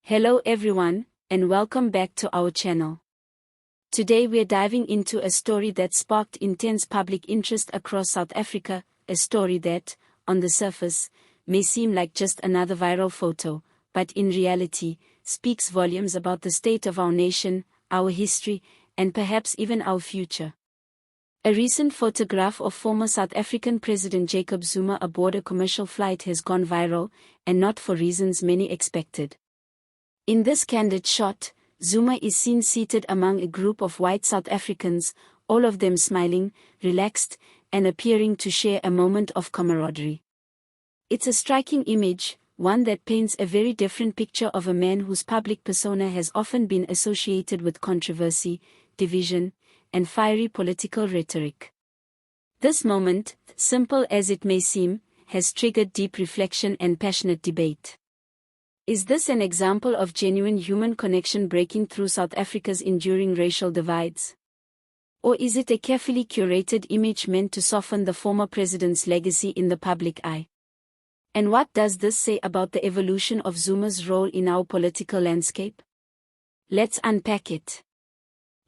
Hello everyone, and welcome back to our channel. Today we're diving into a story that sparked intense public interest across South Africa, a story that, on the surface, may seem like just another viral photo, but in reality, speaks volumes about the state of our nation, our history, and perhaps even our future. A recent photograph of former South African President Jacob Zuma aboard a commercial flight has gone viral, and not for reasons many expected. In this candid shot, Zuma is seen seated among a group of white South Africans, all of them smiling, relaxed, and appearing to share a moment of camaraderie. It's a striking image, one that paints a very different picture of a man whose public persona has often been associated with controversy, division, and fiery political rhetoric. This moment, simple as it may seem, has triggered deep reflection and passionate debate. Is this an example of genuine human connection breaking through South Africa's enduring racial divides? Or is it a carefully curated image meant to soften the former president's legacy in the public eye? And what does this say about the evolution of Zuma's role in our political landscape? Let's unpack it.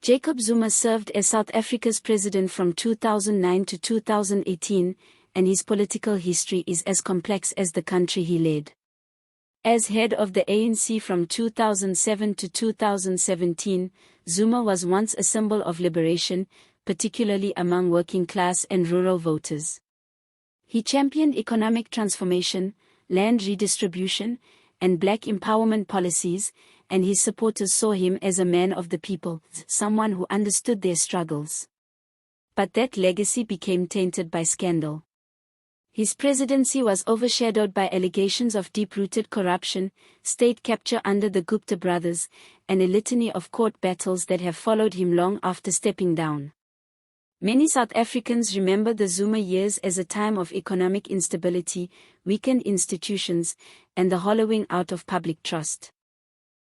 Jacob Zuma served as South Africa's president from 2009 to 2018, and his political history is as complex as the country he led. As head of the ANC from 2007 to 2017, Zuma was once a symbol of liberation, particularly among working-class and rural voters. He championed economic transformation, land redistribution, and black empowerment policies, and his supporters saw him as a man of the people, someone who understood their struggles. But that legacy became tainted by scandal. His presidency was overshadowed by allegations of deep-rooted corruption, state capture under the Gupta brothers, and a litany of court battles that have followed him long after stepping down. Many South Africans remember the Zuma years as a time of economic instability, weakened institutions, and the hollowing out of public trust.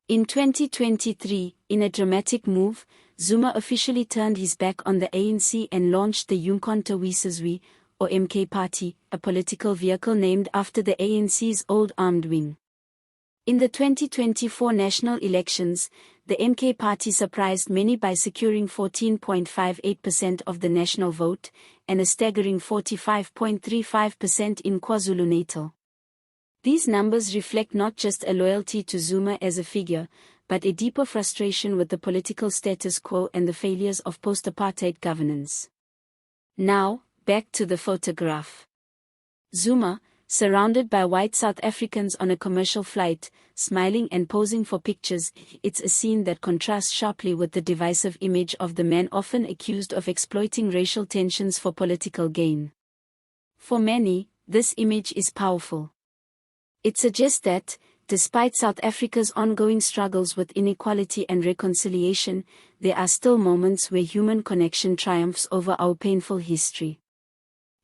In 2023, in a dramatic move, Zuma officially turned his back on the ANC and launched the Umkhonto we Sizwe, or MK Party, a political vehicle named after the ANC's old armed wing. In the 2024 national elections, the MK Party surprised many by securing 14.58% of the national vote, and a staggering 45.35% in KwaZulu-Natal. These numbers reflect not just a loyalty to Zuma as a figure, but a deeper frustration with the political status quo and the failures of post-apartheid governance. Now, back to the photograph. Zuma, surrounded by white South Africans on a commercial flight, smiling and posing for pictures, it's a scene that contrasts sharply with the divisive image of the man often accused of exploiting racial tensions for political gain. For many, this image is powerful. It suggests that, despite South Africa's ongoing struggles with inequality and reconciliation, there are still moments where human connection triumphs over our painful history.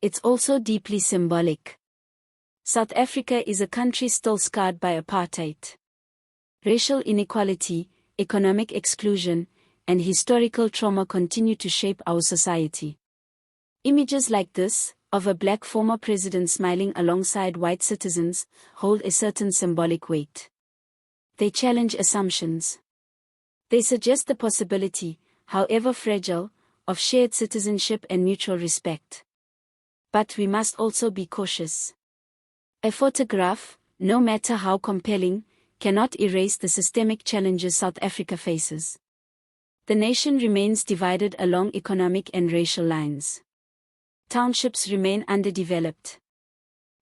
It's also deeply symbolic. South Africa is a country still scarred by apartheid. Racial inequality, economic exclusion, and historical trauma continue to shape our society. Images like this, of a black former president smiling alongside white citizens, hold a certain symbolic weight. They challenge assumptions. They suggest the possibility, however fragile, of shared citizenship and mutual respect. But we must also be cautious. A photograph, no matter how compelling, cannot erase the systemic challenges South Africa faces. The nation remains divided along economic and racial lines. Townships remain underdeveloped.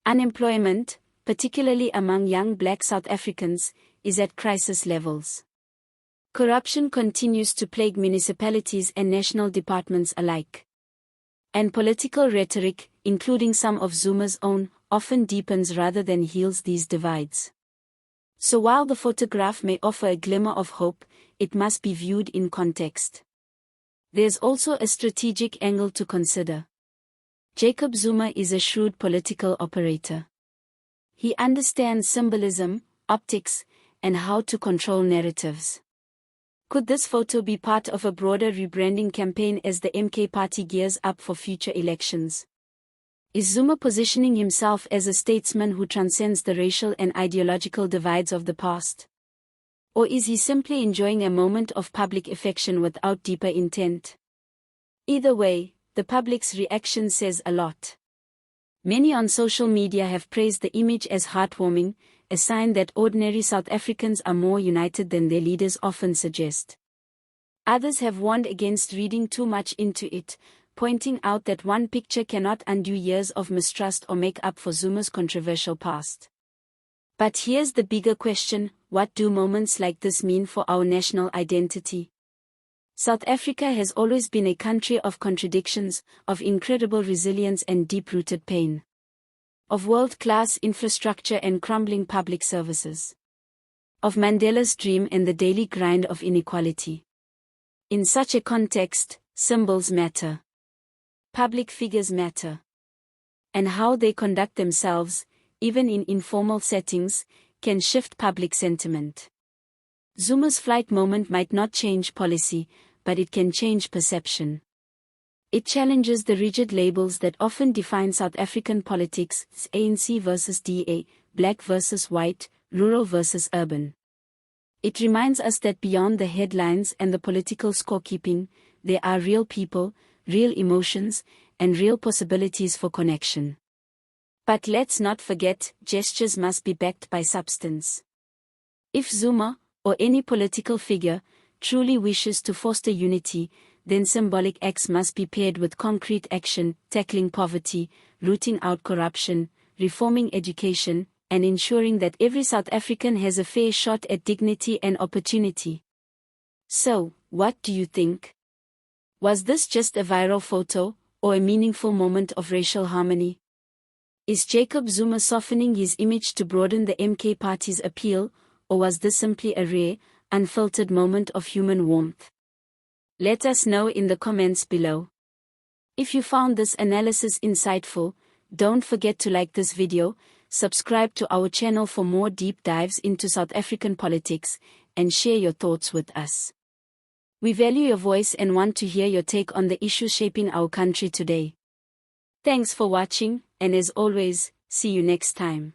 Unemployment, particularly among young black South Africans, is at crisis levels. Corruption continues to plague municipalities and national departments alike. And political rhetoric, including some of Zuma's own, often deepens rather than heals these divides. So while the photograph may offer a glimmer of hope, it must be viewed in context. There's also a strategic angle to consider. Jacob Zuma is a shrewd political operator. He understands symbolism, optics, and how to control narratives. Could this photo be part of a broader rebranding campaign as the MK Party gears up for future elections? Is Zuma positioning himself as a statesman who transcends the racial and ideological divides of the past? Or is he simply enjoying a moment of public affection without deeper intent? Either way, the public's reaction says a lot. Many on social media have praised the image as heartwarming, a sign that ordinary South Africans are more united than their leaders often suggest. Others have warned against reading too much into it, pointing out that one picture cannot undo years of mistrust or make up for Zuma's controversial past. But here's the bigger question: what do moments like this mean for our national identity? South Africa has always been a country of contradictions, of incredible resilience and deep-rooted pain. Of world-class infrastructure and crumbling public services. Of Mandela's dream and the daily grind of inequality. In such a context, symbols matter. Public figures matter. And how they conduct themselves, even in informal settings, can shift public sentiment. Zuma's flight moment might not change policy, but it can change perception. It challenges the rigid labels that often define South African politics: ANC versus DA, black versus white, rural versus urban. It reminds us that beyond the headlines and the political scorekeeping, there are real people, real emotions, and real possibilities for connection. But let's not forget, gestures must be backed by substance. If Zuma, or any political figure, truly wishes to foster unity, then symbolic acts must be paired with concrete action, tackling poverty, rooting out corruption, reforming education, and ensuring that every South African has a fair shot at dignity and opportunity. So, what do you think? Was this just a viral photo, or a meaningful moment of racial harmony? Is Jacob Zuma softening his image to broaden the MK Party's appeal, or was this simply a rare, unfiltered moment of human warmth? Let us know in the comments below. If you found this analysis insightful, don't forget to like this video, subscribe to our channel for more deep dives into South African politics, and share your thoughts with us. We value your voice and want to hear your take on the issues shaping our country today. Thanks for watching, and as always, see you next time.